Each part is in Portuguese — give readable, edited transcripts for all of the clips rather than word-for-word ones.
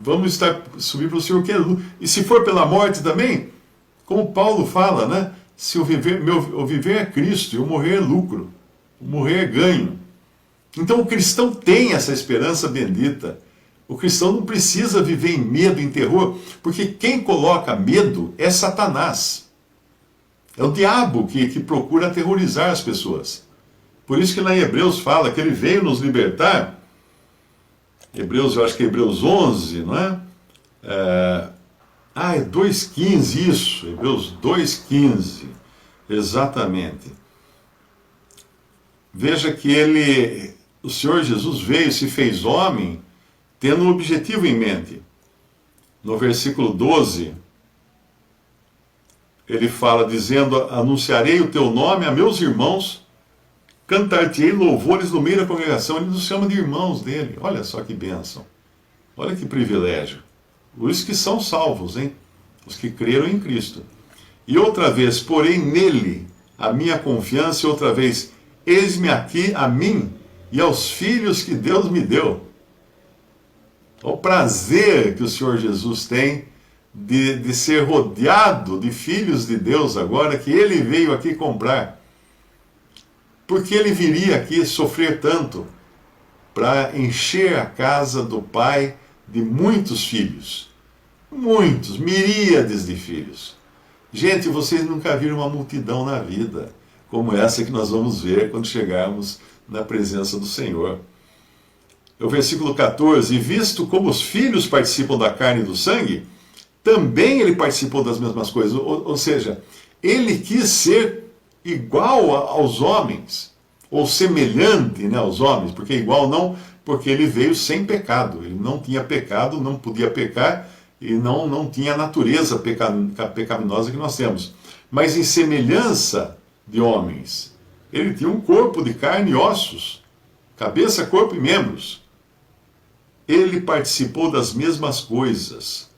Vamos subir para o Senhor que é luz. E se for pela morte também, como Paulo fala, né? Se o viver é Cristo e o morrer é lucro. O morrer é ganho. Então o cristão tem essa esperança bendita. O cristão não precisa viver em medo, em terror, porque quem coloca medo é Satanás. É o diabo que procura aterrorizar as pessoas. Por isso que lá em Hebreus fala que ele veio nos libertar. Hebreus, eu acho que é Hebreus 11, não é? É 2,15 isso, Hebreus 2,15, exatamente. Veja que o Senhor Jesus veio, se fez homem, tendo um objetivo em mente. No versículo 12, ele fala dizendo, anunciarei o teu nome a meus irmãos, cantar-te-ei louvores no meio da congregação. Ele nos chama de irmãos dele. Olha só que bênção. Olha que privilégio. Os que são salvos, hein? Os que creram em Cristo. E outra vez, porém nele a minha confiança, e outra vez, eis-me aqui a mim e aos filhos que Deus me deu. O prazer que o Senhor Jesus tem de ser rodeado de filhos de Deus agora, que ele veio aqui comprar. Porque ele viria aqui sofrer tanto para encher a casa do Pai de muitos filhos. Muitos, miríades de filhos. Gente, vocês nunca viram uma multidão na vida como essa que nós vamos ver quando chegarmos na presença do Senhor. O versículo 14, e visto como os filhos participam da carne e do sangue, também ele participou das mesmas coisas. Ou seja, ele quis ser igual aos homens, ou semelhante, né, aos homens, porque igual não, porque ele veio sem pecado, ele não tinha pecado, não podia pecar, e não tinha a natureza pecaminosa que nós temos. Mas em semelhança de homens, ele tinha um corpo de carne e ossos, cabeça, corpo e membros. Ele participou das mesmas coisas,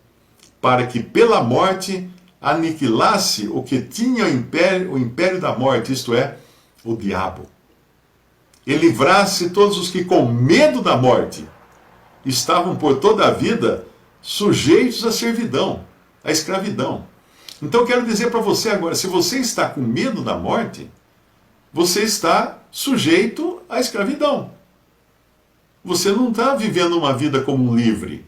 para que pela morte aniquilasse o que tinha o império da morte, isto é, o diabo. E livrasse todos os que com medo da morte estavam por toda a vida sujeitos à servidão, à escravidão. Então eu quero dizer para você agora, se você está com medo da morte, você está sujeito à escravidão. Você não está vivendo uma vida como um livre.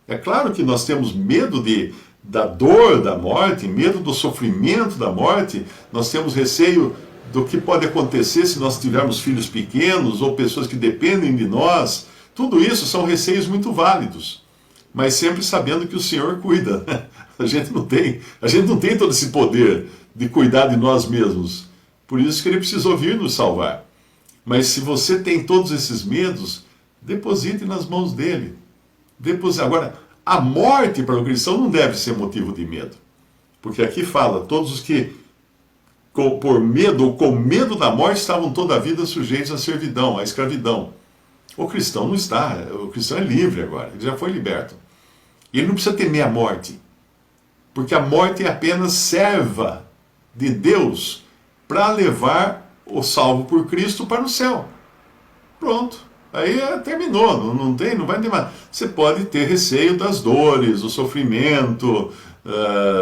É claro que nós temos medo da dor da morte, medo do sofrimento da morte, nós temos receio do que pode acontecer se nós tivermos filhos pequenos ou pessoas que dependem de nós. Tudo isso são receios muito válidos, mas sempre sabendo que o Senhor cuida. A gente não tem todo esse poder de cuidar de nós mesmos. Por isso que ele precisou vir nos salvar. Mas se você tem todos esses medos, deposite nas mãos dele. Agora, a morte para o cristão não deve ser motivo de medo. Porque aqui fala, todos os que por medo ou com medo da morte estavam toda a vida sujeitos à servidão, à escravidão. O cristão não está, o cristão é livre agora, ele já foi liberto. E ele não precisa temer a morte, porque a morte é apenas serva de Deus para levar o salvo por Cristo para o céu. Pronto, aí terminou, não vai ter mais. Você pode ter receio das dores, do sofrimento,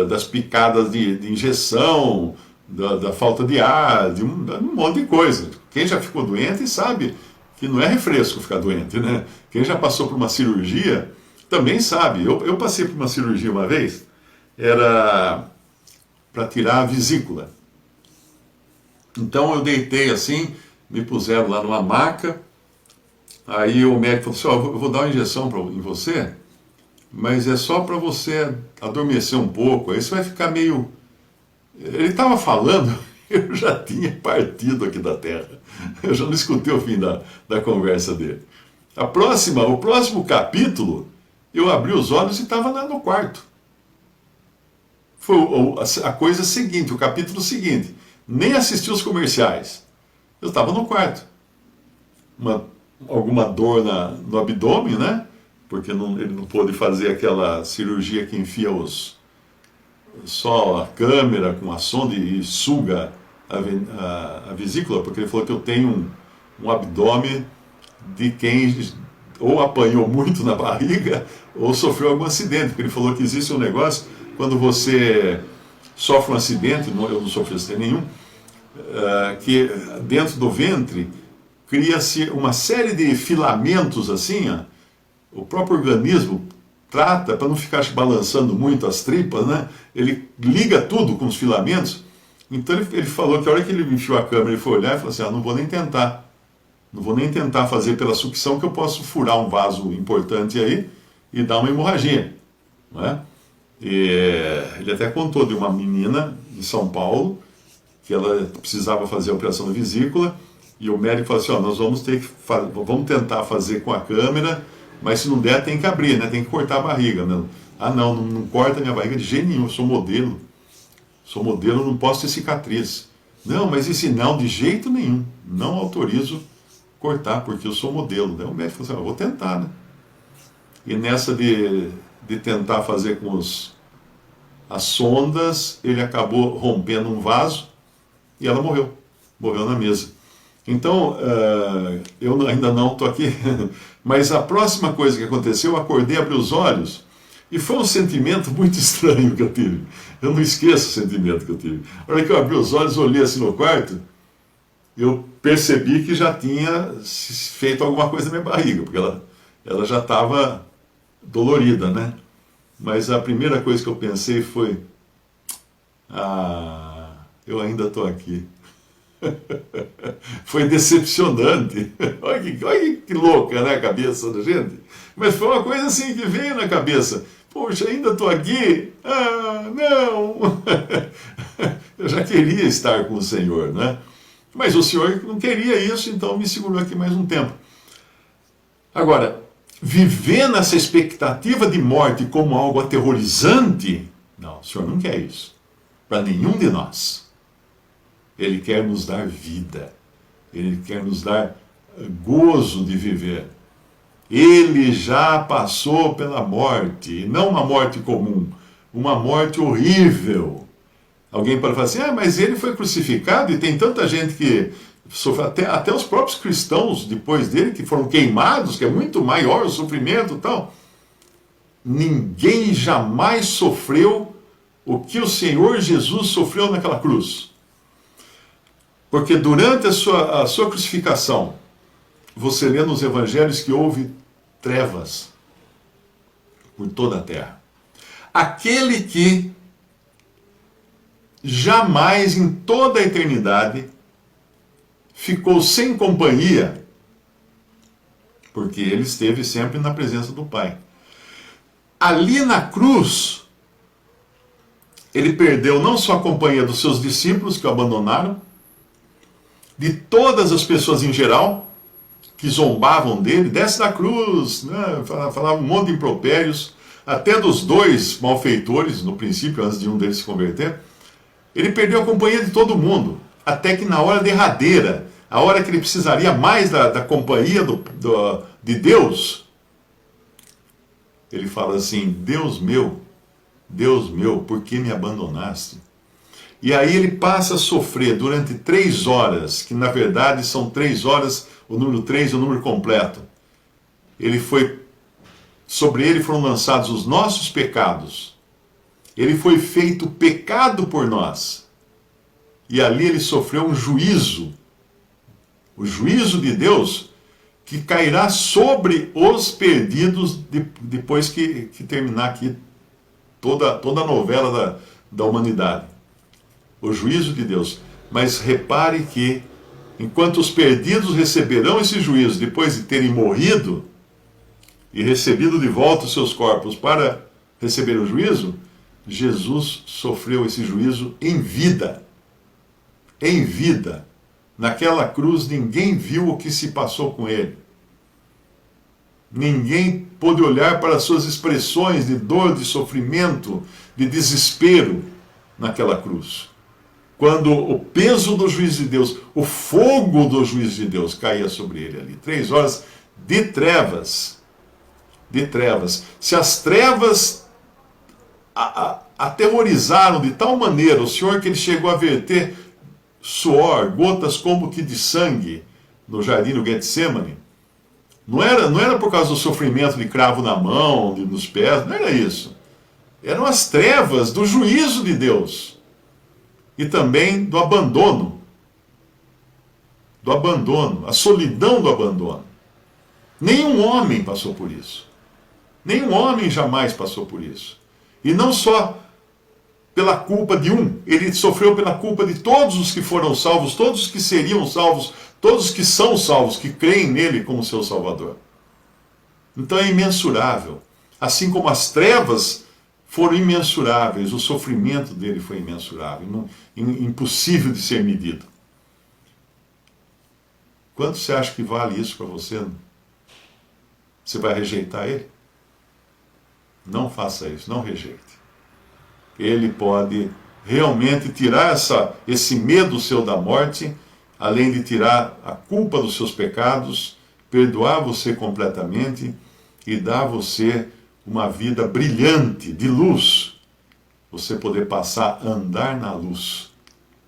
das picadas de injeção, da falta de ar, de um monte de coisa. Quem já ficou doente sabe que não é refresco ficar doente, né? Quem já passou por uma cirurgia também sabe. Eu passei por uma cirurgia uma vez, era para tirar a vesícula. Então eu deitei assim, me puseram lá numa maca, aí o médico falou assim, eu vou dar uma injeção em você, mas é só para você adormecer um pouco, aí você vai ficar meio... Ele estava falando, eu já tinha partido aqui da terra. Eu já não escutei o fim da conversa dele. O próximo capítulo, eu abri os olhos e estava lá no quarto. Foi a coisa seguinte, o capítulo seguinte. Nem assisti os comerciais. Eu estava no quarto. Alguma dor no abdômen, né? Porque ele não pôde fazer aquela cirurgia que enfia só a câmera com a sonda e suga a vesícula, porque ele falou que eu tenho um abdômen de quem ou apanhou muito na barriga ou sofreu algum acidente, porque ele falou que existe um negócio, quando você sofre um acidente, eu não sofri acidente nenhum, que dentro do ventre cria-se uma série de filamentos assim, ó, o próprio organismo trata, para não ficar balançando muito as tripas, né? Ele liga tudo com os filamentos. Então ele falou que a hora que ele enfiou a câmera, ele foi olhar e falou assim, não vou nem tentar. Não vou nem tentar fazer pela sucção, que eu posso furar um vaso importante aí e dar uma hemorragia. Não é? E ele até contou de uma menina de São Paulo, que ela precisava fazer a operação da vesícula, e o médico falou assim, nós vamos vamos tentar fazer com a câmera, mas se não der tem que abrir, né? Tem que cortar a barriga. Né? Não corta a minha barriga de jeito nenhum, eu sou modelo, não posso ter cicatriz. Não, mas esse não, de jeito nenhum, não autorizo cortar, porque eu sou modelo. Daí o médico falou assim, vou tentar, né? E nessa de tentar fazer com as sondas, ele acabou rompendo um vaso e ela morreu na mesa. Então, eu ainda não estou aqui, mas a próxima coisa que aconteceu, eu acordei, abri os olhos, e foi um sentimento muito estranho que eu tive. Eu não esqueço o sentimento que eu tive. A hora que eu abri os olhos, olhei assim no quarto, eu percebi que já tinha feito alguma coisa na minha barriga, porque ela já estava dolorida, né? Mas a primeira coisa que eu pensei foi, eu ainda estou aqui. Foi decepcionante. Olha que louca, né, a cabeça da gente. Mas foi uma coisa assim que veio na cabeça. Poxa, ainda estou aqui? Não! Eu já queria estar com o Senhor, né? Mas o Senhor não queria isso, então me segurou aqui mais um tempo. Agora, viver nessa expectativa de morte como algo aterrorizante, não, o Senhor não quer isso. Para nenhum de nós. Ele quer nos dar vida. Ele quer nos dar gozo de viver. Ele já passou pela morte, e não uma morte comum, uma morte horrível. Alguém pode falar assim, mas ele foi crucificado e tem tanta gente que sofreu, até os próprios cristãos depois dele, que foram queimados, que é muito maior o sofrimento e tal. Ninguém jamais sofreu o que o Senhor Jesus sofreu naquela cruz. Porque durante a sua crucificação, você lê nos evangelhos que houve trevas por toda a terra. Aquele que jamais em toda a eternidade ficou sem companhia, porque ele esteve sempre na presença do Pai. Ali na cruz, ele perdeu não só a companhia dos seus discípulos que o abandonaram, de todas as pessoas em geral, que zombavam dele, desce da cruz, né? Falava um monte de impropérios, até dos dois malfeitores, no princípio, antes de um deles se converter. Ele perdeu a companhia de todo mundo, até que na hora derradeira, a hora que ele precisaria mais da companhia de Deus, ele fala assim, Deus meu, por que me abandonaste? E aí ele passa a sofrer durante 3 horas, que na verdade são 3 horas, o número 3 é o número completo. Sobre ele foram lançados os nossos pecados. Ele foi feito pecado por nós. E ali ele sofreu um juízo. O juízo de Deus que cairá sobre os perdidos depois que terminar aqui toda a novela da humanidade. O juízo de Deus. Mas repare que, enquanto os perdidos receberão esse juízo depois de terem morrido e recebido de volta os seus corpos para receber o juízo, Jesus sofreu esse juízo em vida. Em vida. Naquela cruz ninguém viu o que se passou com ele. Ninguém pôde olhar para as suas expressões de dor, de sofrimento, de desespero naquela cruz. Quando o peso do juízo de Deus, o fogo do juízo de Deus caía sobre ele ali. 3 horas de trevas. De trevas. Se as trevas aterrorizaram de tal maneira o Senhor que ele chegou a verter suor, gotas como que de sangue no jardim do Getsemane, Não era por causa do sofrimento de cravo na mão, nos pés, não era isso. Eram as trevas do juízo de Deus. E também do abandono. Do abandono, a solidão do abandono. Nenhum homem passou por isso. Nenhum homem jamais passou por isso. E não só pela culpa de um, ele sofreu pela culpa de todos os que foram salvos, todos os que seriam salvos, todos os que são salvos, que creem nele como seu Salvador. Então é imensurável. Assim como as trevas foram imensuráveis, o sofrimento dele foi imensurável, impossível de ser medido. Quanto você acha que vale isso para você? Você vai rejeitar ele? Não faça isso, não rejeite. Ele pode realmente tirar esse medo seu da morte, além de tirar a culpa dos seus pecados, perdoar você completamente e dar a você uma vida brilhante, de luz. Você poder passar a andar na luz.